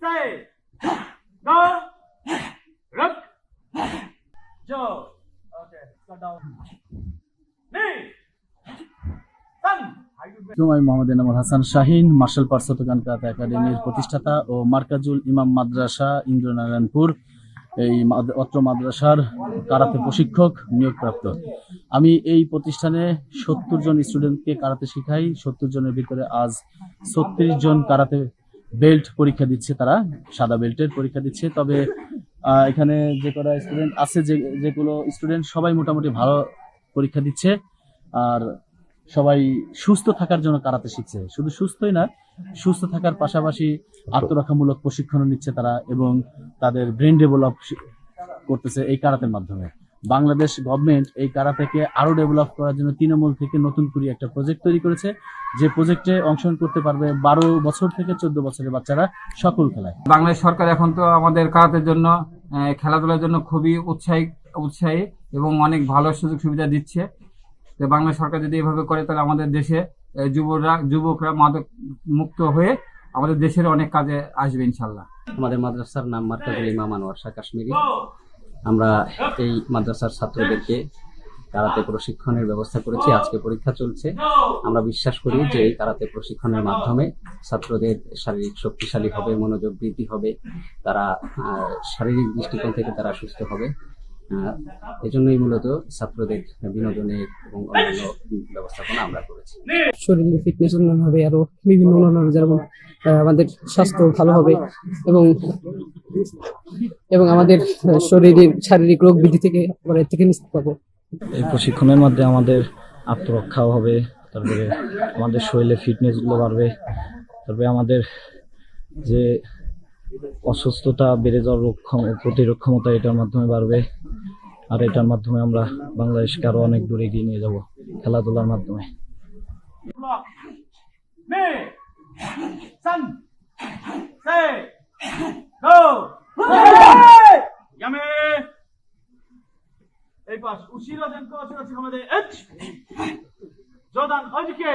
say, go, look, Joe. Okay, cut down. Knee, sun. আমি Mohammad Enamul Hasan Shahin, martial arts Shotokan karate একাডেমির প্রতিষ্ঠাতা ও মার্কাজুল ইমাম মাদ্রাসা ইন্দ্রনারায়ণপুর এই অত্র মাদ্রাসার কারাতে প্রশিক্ষক নিয়োগপ্রাপ্ত। আমি এই প্রতিষ্ঠানে 70 জন স্টুডেন্টকে কারাতে শিখাই। 70 জনের ভিতরে আজ 36 জন কারাতে বেল্ট পরীক্ষা দিচ্ছে, তারা সাদা বেল্টের পরীক্ষা দিচ্ছে। তবে এখানে যে কটা স্টুডেন্ট আছে, যেগুলো স্টুডেন্ট সবাই মোটামুটি ভালো পরীক্ষা দিচ্ছে, আর সবাই সুস্থ থাকার জন্য কারাতে শিখছে। শুধু সুস্থই না, সুস্থ থাকার পাশাপাশি আত্মরক্ষামূলক প্রশিক্ষণ নিচ্ছে তারা, এবং তাদের ব্রেন ডেভেলপ করতেছে এই কারাতের মাধ্যমে। বাংলাদেশ গভর্নমেন্ট এই কারাতেকে আরো ডেভেলপ করার জন্য তৃণমূল থেকে নতুন করে একটা প্রজেক্ট তৈরি করেছে, যে প্রজেক্টে অংশগ্রহণ করতে পারবে 12 বছর থেকে 14 বছরের বাচ্চারা সকল খেলায়। বাংলাদেশ সরকার এখন তো আমাদের কারাতের জন্য, খেলাধুলার জন্য খুবই উৎসাহী এবং অনেক ভালো সুযোগ সুবিধা দিচ্ছে। বাংলাদেশ সরকার যদি এভাবে করে, তাহলে আমাদের দেশে যুবকরা মাদক মুক্ত হয়ে আমাদের দেশের অনেক কাজে আসবে ইনশাল্লাহ। আমাদের মাদ্রাসার নাম মার্কাজুল ইমাম আনোয়ার শাহ কাশ্মীরি। আমরা এই মাদ্রাসার ছাত্রদেরকে কারাতে প্রশিক্ষণের ব্যবস্থা করেছি। আজকে পরীক্ষা চলছে। আমরা বিশ্বাস করি যে এই কারাতে প্রশিক্ষণের মাধ্যমে ছাত্রদের শারীরিক শক্তিশালী হবে, মনোযোগ বৃদ্ধি হবে, তারা শারীরিক দৃষ্টিকোণ থেকে তারা সুস্থ হবে। এজন্যই মূলত ছাত্রদের বিনোদনের এবং অন্যান্য ব্যবস্থাপনা আমরা করেছি। শরীরের ফিটনেস উন্নয়ন হবে, আরো বিভিন্ন উন্নয়ন, যেমন আমাদের স্বাস্থ্য ভালো হবে এবং আমাদের শরীরের শারীরিক রোগ বৃদ্ধি থেকে আমরা এর থেকে নিস্তার পাবো। এই প্রশিক্ষণের মধ্যে আমাদের আত্মরক্ষাও হবে, তারপরে আমাদের শরীরে ফিটনেস গুলো বাড়বে, তারপরে আমাদের যে অসুস্থতা বেড়ে যাওয়ার প্রতিরোধ ক্ষমতা এটার মাধ্যমে বাড়বে। আর এটার মাধ্যমে আমরা বাংলাদেশকে আরো অনেক দূরে এগিয়ে নিয়ে যাব খেলাধুলার মাধ্যমে। এই পাশ উশিরাজন কোচ আছে আমাদের এইচ জর্দান ওইদিকে